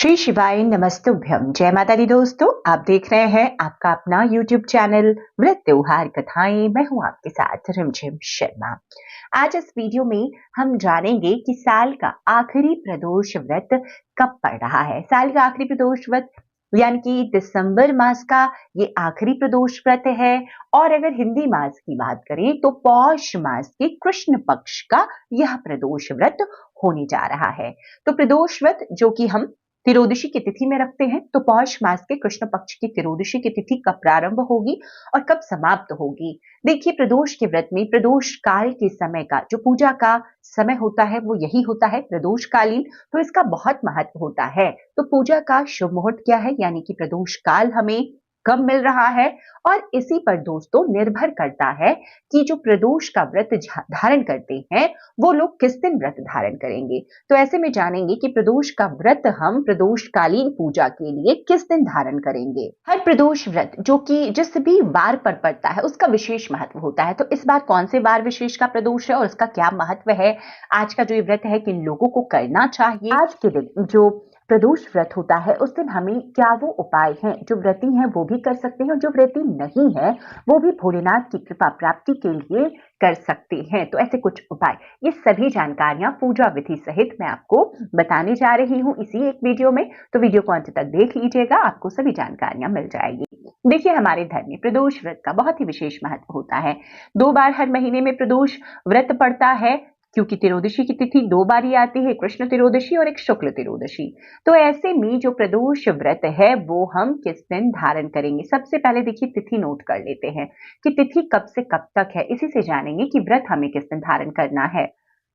श्री शिवाय नमस्तुभ्यम। जय माता दी दोस्तों, आप देख रहे हैं आपका अपना YouTube चैनल व्रत त्योहार कथाएं। मैं हूं आपके साथ रिमझिम शर्मा। आज इस वीडियो में हम जानेंगे कि साल का आखिरी प्रदोष व्रत कब पड़ रहा है। साल का आखिरी प्रदोष व्रत यानी कि दिसंबर मास का ये आखिरी प्रदोष व्रत है। और अगर हिंदी मास की बात करें तो पौष मास के कृष्ण पक्ष का यह प्रदोष व्रत होने जा रहा है। तो प्रदोष व्रत जो कि हम त्रियोदशी की तिथि में रखते हैं, तो पौष मास के कृष्ण पक्ष की त्रियोदशी की तिथि कब प्रारंभ होगी और कब समाप्त होगी। देखिए, प्रदोष के व्रत में प्रदोष काल के समय का जो पूजा का समय होता है वो यही होता है, प्रदोष कालीन। तो इसका बहुत महत्व होता है। तो पूजा का शुभ मुहूर्त क्या है, यानी कि प्रदोष काल हमें कब मिल रहा है, और इसी पर दोस्तों निर्भर करता है कि जो प्रदोष का व्रत धारण करते हैं वो लोग किस दिन व्रत धारण करेंगे। तो ऐसे में जानेंगे कि प्रदोष का व्रत हम प्रदोषकालीन पूजा के लिए किस दिन धारण करेंगे। हर प्रदोष व्रत जो कि जिस भी वार पर पड़ता है उसका विशेष महत्व होता है। तो इस बार कौन से वार विशेष का प्रदोष है और उसका क्या महत्व है, आज का जो ये व्रत है किन लोगों को करना चाहिए, आज के दिन जो प्रदोष व्रत होता है उस दिन हमें क्या वो उपाय हैं जो व्रती हैं वो भी कर सकते हैं और जो व्रती नहीं है वो भी भोलेनाथ की कृपा प्राप्ति के लिए कर सकते हैं। तो ऐसे कुछ उपाय, ये सभी जानकारियां पूजा विधि सहित मैं आपको बताने जा रही हूं इसी एक वीडियो में। तो वीडियो को अंत तक देख लीजिएगा, आपको सभी जानकारियां मिल जाएगी। देखिए, हमारे धर्म में प्रदोष व्रत का बहुत ही विशेष महत्व होता है। 2 बार हर महीने में प्रदोष व्रत पड़ता है, क्योंकि त्रियोदशी की तिथि 2 बार ही आती है, कृष्ण त्रियोदशी और एक शुक्ल त्रियोदशी। तो ऐसे में जो प्रदोष व्रत है वो हम किस दिन धारण करेंगे। सबसे पहले देखिए तिथि नोट कर लेते हैं कि तिथि कब से कब तक है, इसी से जानेंगे कि व्रत हमें किस दिन धारण करना है।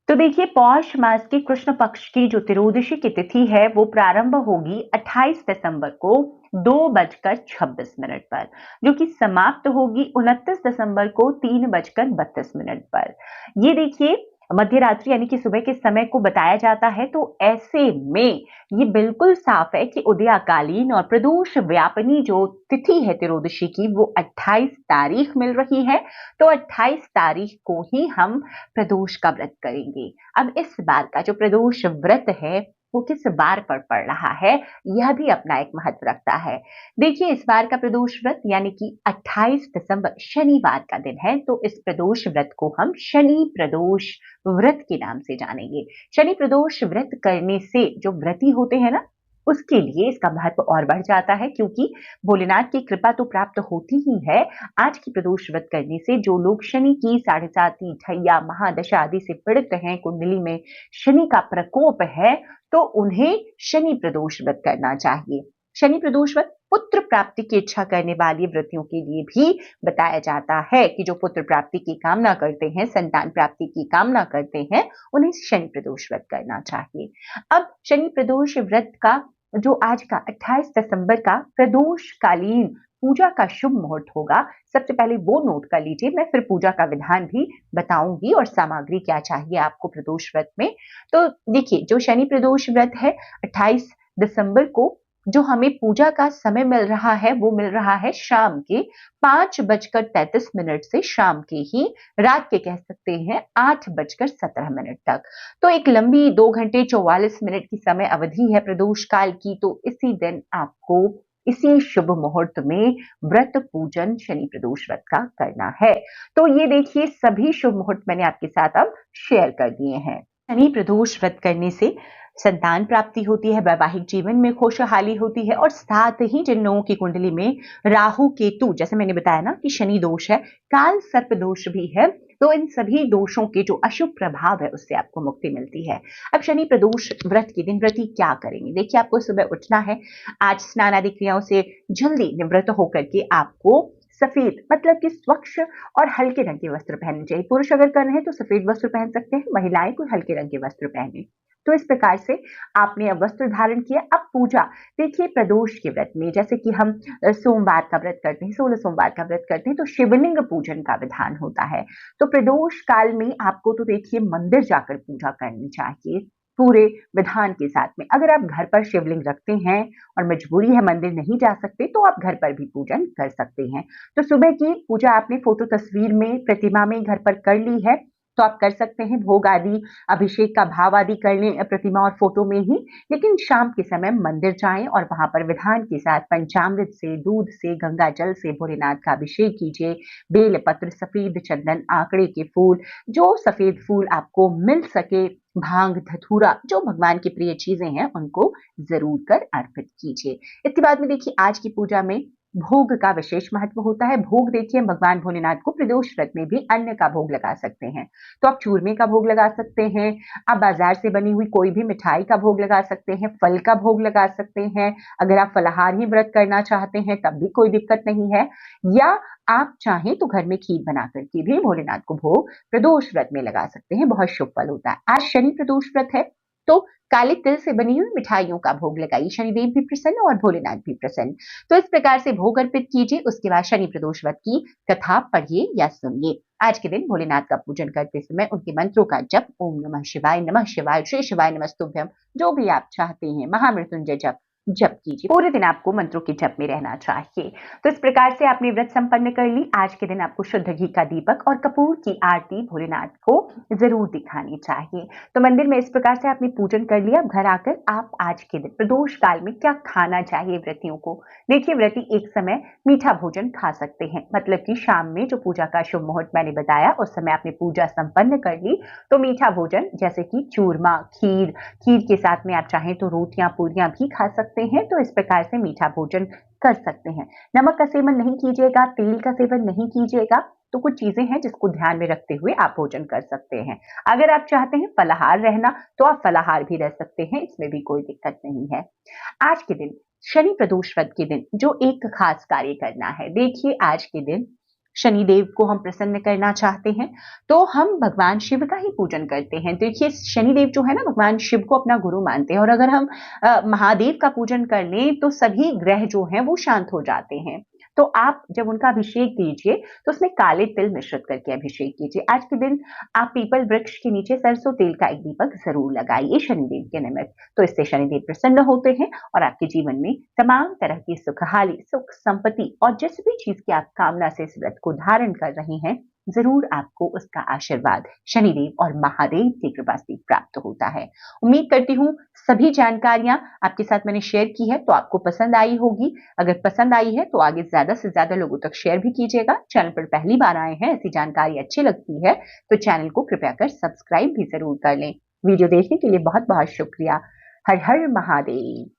तो देखिए, पौष मास की कृष्ण पक्ष की जो त्रियोदशी की तिथि है वो प्रारंभ होगी 28 दिसंबर को 2:26 पर, जो कि समाप्त होगी 29 दिसंबर को 3:32 पर। ये देखिए मध्य रात्रि यानी कि सुबह के समय को बताया जाता है। तो ऐसे में ये बिल्कुल साफ है कि उदयाकालीन और प्रदोष व्यापिनी जो तिथि है त्रियोदशी की वो 28 तारीख मिल रही है। तो 28 तारीख को ही हम प्रदोष का व्रत करेंगे। अब इस बार का जो प्रदोष व्रत है वो किस बार पर पड़ रहा है, यह भी अपना एक महत्व रखता है। देखिए, इस बार का प्रदोष व्रत यानी कि 28 दिसंबर शनिवार का दिन है। तो इस प्रदोष व्रत को हम शनि प्रदोष व्रत के नाम से जानेंगे। शनि प्रदोष व्रत करने से जो व्रती होते हैं ना, उसके लिए इसका महत्व और बढ़ जाता है, क्योंकि भोलेनाथ की कृपा तो प्राप्त होती ही है। आज की प्रदोष व्रत करने से जो लोग शनि की 7.5 ठैया महादशा आदि से पीड़ित हैं, कुंडली में शनि का प्रकोप है, तो उन्हें शनि प्रदोष व्रत करना चाहिए। शनि प्रदोष व्रत पुत्र प्राप्ति की इच्छा करने वाली व्रतियों के लिए भी बताया जाता है कि जो पुत्र प्राप्ति की कामना करते हैं, संतान प्राप्ति की कामना करते हैं, उन्हें शनि प्रदोष व्रत करना चाहिए। अब शनि प्रदोष व्रत का जो आज का 28 दिसंबर का प्रदोषकालीन पूजा का शुभ मुहूर्त होगा, सबसे पहले वो नोट कर लीजिए। मैं फिर पूजा का विधान भी बताऊंगी और सामग्री क्या चाहिए आपको प्रदोष व्रत में। तो देखिए, जो शनि प्रदोष व्रत है 28 दिसंबर को जो हमें पूजा का समय मिल रहा है वो मिल रहा है शाम के 5:33 से शाम के ही रात के कह सकते हैं 8:17 तक। तो एक लंबी 2 घंटे 44 मिनट की समय अवधि है प्रदोष काल की। तो इसी दिन आपको इसी शुभ मुहूर्त में व्रत पूजन शनि प्रदोष व्रत का करना है। तो ये देखिए, सभी शुभ मुहूर्त मैंने आपके साथ अब शेयर कर दिए हैं। शनि प्रदोष व्रत करने से संतान प्राप्ति होती है, वैवाहिक जीवन में खुशहाली होती है, और साथ ही जिन लोगों की कुंडली में राहु केतु, जैसे मैंने बताया ना कि शनि दोष है, काल सर्प दोष भी है, तो इन सभी दोषों के जो अशुभ प्रभाव है उससे आपको मुक्ति मिलती है। अब शनि प्रदोष व्रत के दिन व्रती क्या करेंगे। देखिए, आपको सुबह उठना है। आज स्नान आदि क्रियाओं से जल्दी निवृत्त होकर के आपको सफेद मतलब कि स्वच्छ और हल्के रंग के वस्त्र पहनने चाहिए। पुरुष अगर कर रहे हैं तो सफेद वस्त्र पहन सकते हैं, महिलाएं कोई हल्के रंग के वस्त्र पहने। तो इस प्रकार से आपने अब वस्त्र धारण किया। अब पूजा, देखिए प्रदोष के व्रत में जैसे कि हम सोमवार का व्रत करते हैं, 16 सोमवार का व्रत करते हैं, तो शिवलिंग पूजन का विधान होता है। तो प्रदोष काल में आपको तो देखिए मंदिर जाकर पूजा करनी चाहिए पूरे विधान के साथ में। अगर आप घर पर शिवलिंग रखते हैं और मजबूरी है मंदिर नहीं जा सकते, तो आप घर पर भी पूजन कर सकते हैं। तो सुबह की पूजा आपने फोटो तस्वीर में प्रतिमा में घर पर कर ली है। तो आप कर सकते हैं भोग आदि, अभिषेक का भाव आदि कर लें प्रतिमा और फोटो में ही, लेकिन शाम के समय मंदिर जाएं और वहां पर विधान के साथ पंचामृत से, दूध से, गंगा जल से भोलेनाथ का अभिषेक कीजिए। बेल पत्र, सफेद चंदन, आंकड़े के फूल, जो सफेद फूल आपको मिल सके, भांग, धतूरा, जो भगवान की प्रिय चीजें हैं उनको जरूर कर अर्पित कीजिए। इसके बाद में देखिए आज की पूजा में भोग का विशेष महत्व होता है। भोग देखिए भगवान भोलेनाथ को प्रदोष व्रत में भी अन्न का भोग लगा सकते हैं। तो आप चूरमे का भोग लगा सकते हैं, आप बाजार से बनी हुई कोई भी मिठाई का भोग लगा सकते हैं, फल का भोग लगा सकते हैं। अगर आप फलाहार ही व्रत करना चाहते हैं तब भी कोई दिक्कत नहीं है, या आप चाहें तो घर में खीर बना करके भी भोलेनाथ को भोग प्रदोष व्रत में लगा सकते हैं, बहुत शुभ फल होता है। आज शनि प्रदोष व्रत है तो काले तिल से बनी हुई मिठाइयों का भोग लगाइए, शनिदेव भी प्रसन्न और भोलेनाथ भी प्रसन्न। तो इस प्रकार से भोग अर्पित कीजिए। उसके बाद शनि प्रदोष व्रत की कथा पढ़िए या सुनिए। आज के दिन भोलेनाथ का पूजन करते समय उनके मंत्रों का जप, ओम नमः शिवाय, श्री शिवाय नमस्तुभ्यम, जो भी आप चाहते हैं, महामृत्युंजय जप कीजिए। पूरे दिन आपको मंत्रों के जप में रहना चाहिए। तो इस प्रकार से आपने व्रत संपन्न कर ली। आज के दिन आपको शुद्ध घी का दीपक और कपूर की आरती भोलेनाथ को जरूर दिखानी चाहिए। तो मंदिर में इस प्रकार से आपने पूजन कर लिया। अब घर आकर आप आज के दिन प्रदोष काल में क्या खाना चाहिए व्रतियों को? देखिए व्रती एक समय मीठा भोजन खा सकते हैं, मतलब कि शाम में जो पूजा का शुभ मुहूर्त मैंने बताया उस समय आपने पूजा संपन्न कर ली तो मीठा भोजन जैसे कि चूरमा, खीर, खीर के साथ में आप चाहें तो रोटियां, पूरियां भी खा सकते हैं। तो इस प्रकार से मीठा भोजन कर सकते हैं। नमक का सेवन नहीं कीजिएगा, तेल का सेवन नहीं कीजिएगा। तो कुछ चीजें हैं जिसको ध्यान में रखते हुए आप भोजन कर सकते हैं। अगर आप चाहते हैं फलाहार रहना तो आप फलाहार भी रह सकते हैं, इसमें भी कोई दिक्कत नहीं है। आज के दिन शनि प्रदोष व्रत के दिन जो एक खास कार्य करना है, देखिए आज के दिन शनिदेव को हम प्रसन्न करना चाहते हैं तो हम भगवान शिव का ही पूजन करते हैं। देखिए शनिदेव जो है ना भगवान शिव को अपना गुरु मानते हैं, और अगर हम महादेव का पूजन कर लें तो सभी ग्रह जो हैं वो शांत हो जाते हैं। तो आप जब उनका अभिषेक कीजिए तो उसमें काले तिल मिश्रित करके अभिषेक कीजिए। आज के दिन आप पीपल वृक्ष के नीचे सरसों तेल का एक दीपक जरूर लगाइए शनिदेव के निमित्त। तो इससे शनिदेव प्रसन्न होते हैं और आपके जीवन में तमाम तरह की सुखहाली, सुख, संपत्ति और जिस भी चीज की आप कामना से इस व्रत को धारण कर रहे हैं, जरूर आपको उसका आशीर्वाद शनिदेव और महादेव की कृपा से प्राप्त होता है। उम्मीद करती हूँ सभी जानकारियां आपके साथ मैंने शेयर की है तो आपको पसंद आई होगी। अगर पसंद आई है तो आगे ज्यादा से ज्यादा लोगों तक शेयर भी कीजिएगा। चैनल पर पहली बार आए हैं, ऐसी जानकारी अच्छी लगती है तो चैनल को कृपया कर सब्सक्राइब भी जरूर कर लें। वीडियो देखने के लिए बहुत बहुत शुक्रिया। हर हर महादेव।